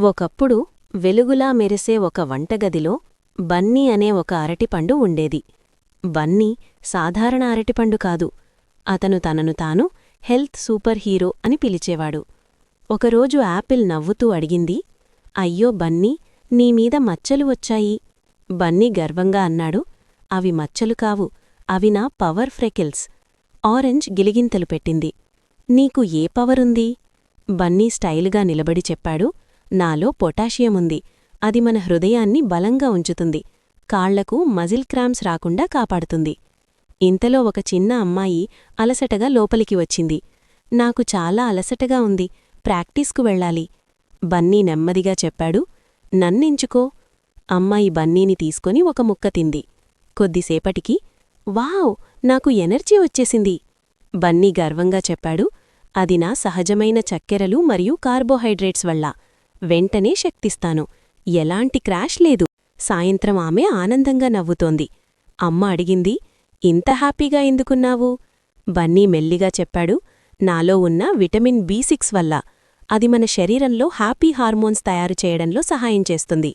ఒకప్పుడు వెలుగులా మెరిసే ఒక వంటగదిలో బన్నీ అనే ఒక అరటిపండు ఉండేది. బన్నీ సాధారణ అరటిపండు కాదు. అతను తనను తాను హెల్త్ సూపర్ హీరో అని పిలిచేవాడు. ఒకరోజు యాపిల్ నవ్వుతూ అడిగింది, అయ్యో బన్నీ, నీమీద మచ్చలు వచ్చాయి. బన్నీ గర్వంగా అన్నాడు, అవి మచ్చలు కావు, అవి నా పవర్ ఫ్రెకిల్స్. ఆరెంజ్ గిలిగింతలు పెట్టింది. నీకు ఏ పవరుంది? బన్నీ స్టైలుగా నిలబడి చెప్పాడు, నాలో పొటాషియం ఉంది. అది మన హృదయాన్ని బలంగా ఉంచుతుంది, కాళ్లకు మజిల్ క్రాంప్స్ రాకుండా కాపాడుతుంది. ఇంతలో ఒక చిన్న అమ్మాయి అలసటగా లోపలికి వచ్చింది. నాకు చాలా అలసటగా ఉంది, ప్రాక్టీస్కు వెళ్ళాలి. బన్నీ నెమ్మదిగా చెప్పాడు, నన్నెంచుకో. అమ్మాయి బన్నీని తీసుకొని ఒక ముక్క తింది. కొద్దిసేపటికి, వావ్, నాకు ఎనర్జీ వచ్చేసింది. బన్నీ గర్వంగా చెప్పాడు, అది నా సహజమైన చక్కెరలు మరియు కార్బోహైడ్రేట్స్ వల్ల. వెంటనే శక్తిస్తాను, ఎలాంటి క్రాష్ లేదు. సాయంత్రం ఆమె ఆనందంగా నవ్వుతోంది. అమ్మ అడిగింది, ఇంత హ్యాపీగా ఎందుకున్నావు? బన్నీ మెల్లిగా చెప్పాడు, నాలో ఉన్న విటమిన్ B6 వల్ల. అది మన శరీరంలో హ్యాపీ హార్మోన్స్ తయారు చేయడంలో సహాయం చేస్తుంది.